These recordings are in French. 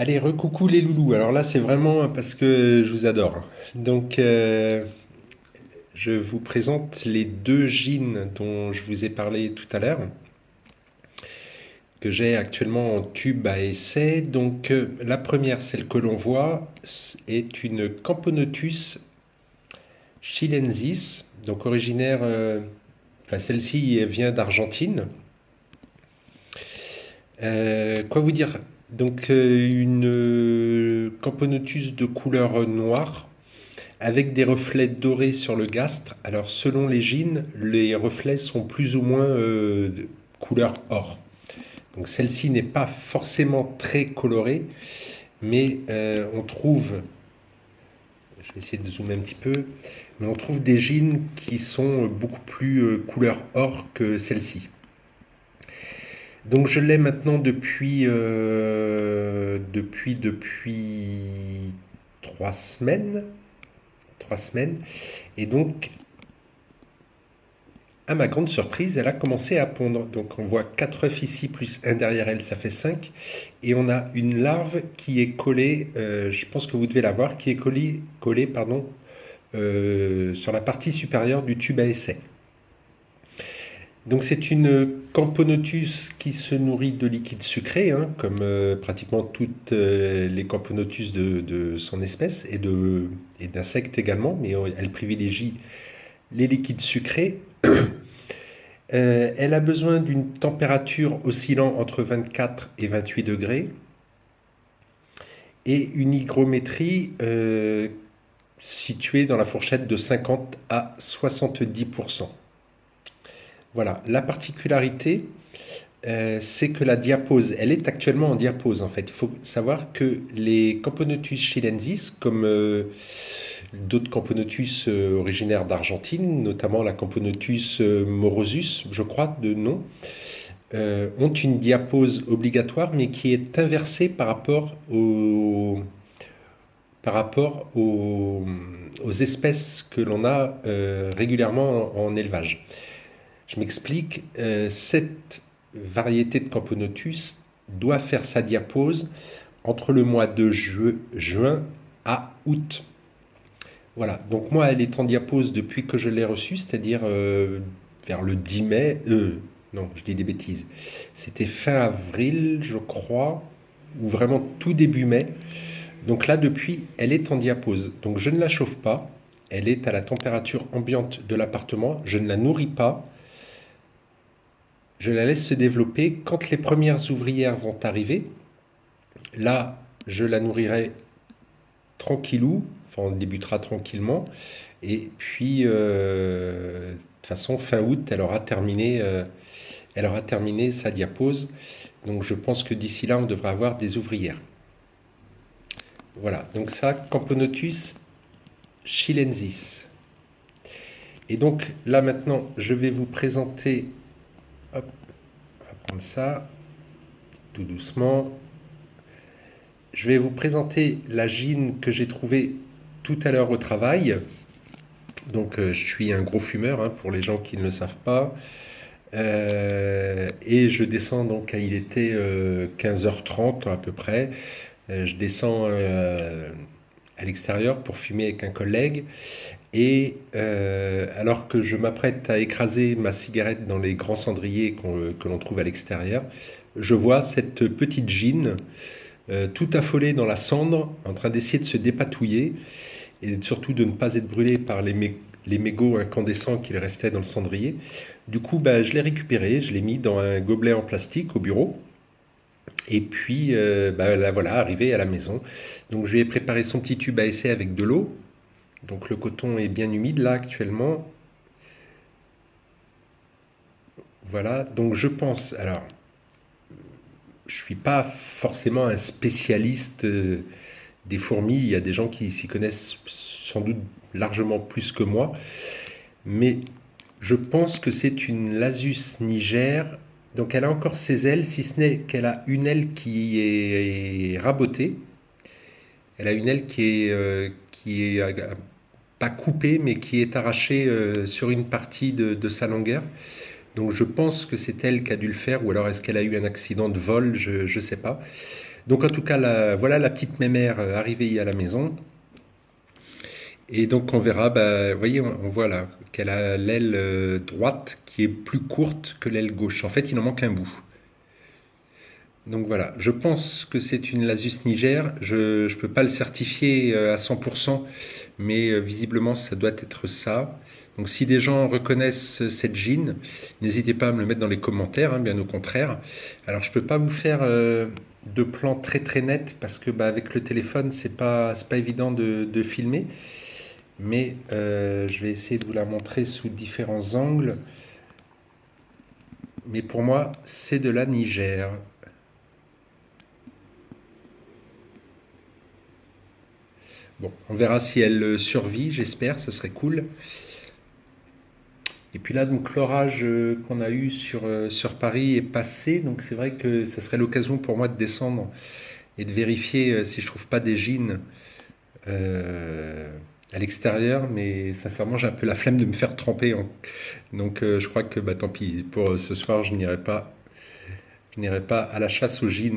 Allez, recoucou les loulous. Alors là, c'est vraiment parce que je vous adore. Donc, je vous présente les deux jeans dont je vous ai parlé tout à l'heure, que j'ai actuellement en tube à essai. Donc, la première, celle que l'on voit, est une Camponotus chilensis, donc originaire. Enfin, celle-ci vient d'Argentine. Quoi vous dire? Donc, une Camponotus de couleur noire avec des reflets dorés sur le gastre. Alors selon les jeans, les reflets sont plus ou moins de couleur or. Donc celle-ci n'est pas forcément très colorée, mais on trouve, je vais essayer de zoomer un petit peu, mais on trouve des jeans qui sont beaucoup plus couleur or que celle-ci. Donc je l'ai maintenant depuis 3 semaines, 3 semaines, et donc à ma grande surprise, elle a commencé à pondre. Donc on voit 4 œufs ici, plus un derrière elle, ça fait 5. Et on a une larve qui est collée, je pense que vous devez la voir, qui est collée pardon, sur la partie supérieure du tube à essai. Donc c'est une Camponotus qui se nourrit de liquide sucré, hein, comme pratiquement toutes les Camponotus de son espèce, et d'insectes également, mais elle privilégie les liquides sucrés. Elle a besoin d'une température oscillant entre 24 et 28 degrés et une hygrométrie située dans la fourchette de 50 à 70%. Voilà, la particularité, c'est que la diapause, elle est actuellement en diapause en fait. Il faut savoir que les Camponotus chilensis, comme d'autres Camponotus originaires d'Argentine, notamment la Camponotus morosus, je crois, de nom, ont une diapause obligatoire, mais qui est inversée par rapport aux espèces que l'on a régulièrement en élevage. Je m'explique, cette variété de Camponotus doit faire sa diapause entre le mois de juin à août. Voilà, donc moi elle est en diapause depuis que je l'ai reçue, c'est-à-dire vers le 10 mai, non, je dis des bêtises, c'était fin avril, je crois, ou vraiment tout début mai. Donc là, depuis, elle est en diapause. Donc je ne la chauffe pas, elle est à la température ambiante de l'appartement, je ne la nourris pas, je la laisse se développer. Quand les premières ouvrières vont arriver, là, je la nourrirai tranquillou, enfin on débutera tranquillement, et puis de toute façon, fin août, elle aura terminé sa diapause. Donc je pense que d'ici là, on devrait avoir des ouvrières. Voilà, donc ça, Camponotus chilensis. Et donc là maintenant, je vais vous présenter, hop, on va prendre ça tout doucement. Je vais vous présenter la jean que j'ai trouvée tout à l'heure au travail. Donc je suis un gros fumeur, hein, pour les gens qui ne le savent pas. Et je descends donc, il était 15h30 à peu près. Je descends à l'extérieur pour fumer avec un collègue. Et alors que je m'apprête à écraser ma cigarette dans les grands cendriers que l'on trouve à l'extérieur, je vois cette petite jean tout affolée dans la cendre, en train d'essayer de se dépatouiller et surtout de ne pas être brûlée par les mégots incandescents qu'il restait dans le cendrier. Du coup, bah, je l'ai récupéré, je l'ai mis dans un gobelet en plastique au bureau. Et puis, bah, là, voilà, arrivé à la maison. Donc, je lui ai préparé son petit tube à essai avec de l'eau. Donc, le coton est bien humide là actuellement. Voilà, donc je pense, alors, je ne suis pas forcément un spécialiste des fourmis. Il y a des gens qui s'y connaissent sans doute largement plus que moi. Mais je pense que c'est une Lasus niger. Donc elle a encore ses ailes, si ce n'est qu'elle a une aile qui est rabotée. Elle a une aile qui est pas coupée, mais qui est arrachée sur une partie de sa longueur. Donc je pense que c'est elle qui a dû le faire, ou alors est-ce qu'elle a eu un accident de vol, je ne sais pas. Donc en tout cas, voilà la petite mémère arrivée à la maison. Et donc on verra, bah, vous voyez, on voit là qu'elle a l'aile droite qui est plus courte que l'aile gauche. En fait, il en manque un bout. Donc voilà, je pense que c'est une Lasus niger. Je ne peux pas le certifier à 100%, mais visiblement ça doit être ça. Donc si des gens reconnaissent cette jean, n'hésitez pas à me le mettre dans les commentaires, hein, bien au contraire. Alors je ne peux pas vous faire de plan très très net parce que bah, avec le téléphone c'est pas évident de filmer, mais je vais essayer de vous la montrer sous différents angles. Mais pour moi c'est de la Niger. Bon, on verra si elle survit, j'espère, ce serait cool. Et puis là, donc l'orage qu'on a eu sur Paris est passé, donc c'est vrai que ce serait l'occasion pour moi de descendre et de vérifier si je trouve pas des gîtes euh, à l'extérieur, mais sincèrement j'ai un peu la flemme de me faire tremper, donc je crois que bah, tant pis, pour ce soir je n'irai pas à la chasse aux gîtes.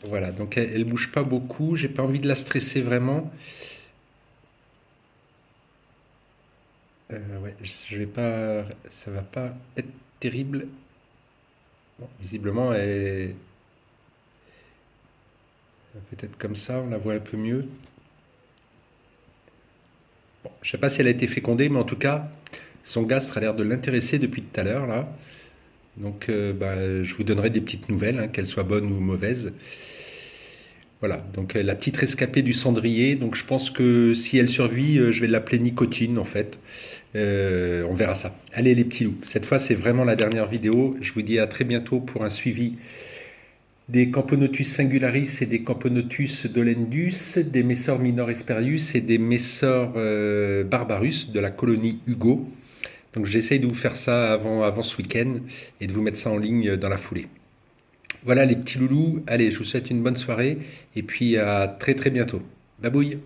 Voilà, donc elle bouge pas beaucoup, j'ai pas envie de la stresser vraiment. Ouais, je vais pas, ça va pas être terrible. Bon, visiblement, peut-être comme ça, on la voit un peu mieux. Bon, je sais pas si elle a été fécondée, mais en tout cas, son gastre a l'air de l'intéresser depuis tout à l'heure là. Donc, bah, je vous donnerai des petites nouvelles, hein, qu'elles soient bonnes ou mauvaises. Voilà, donc la petite rescapée du cendrier. Donc, je pense que si elle survit, je vais l'appeler Nicotine en fait. On verra ça. Allez les petits loups, cette fois c'est vraiment la dernière vidéo. Je vous dis à très bientôt pour un suivi des Camponotus singularis et des Camponotus dolendus, des Messor minor esperius et des Messor barbarus de la colonie Hugo. Donc j'essaye de vous faire ça avant ce week-end et de vous mettre ça en ligne dans la foulée. Voilà les petits loulous, allez je vous souhaite une bonne soirée et puis à très très bientôt. Babouille.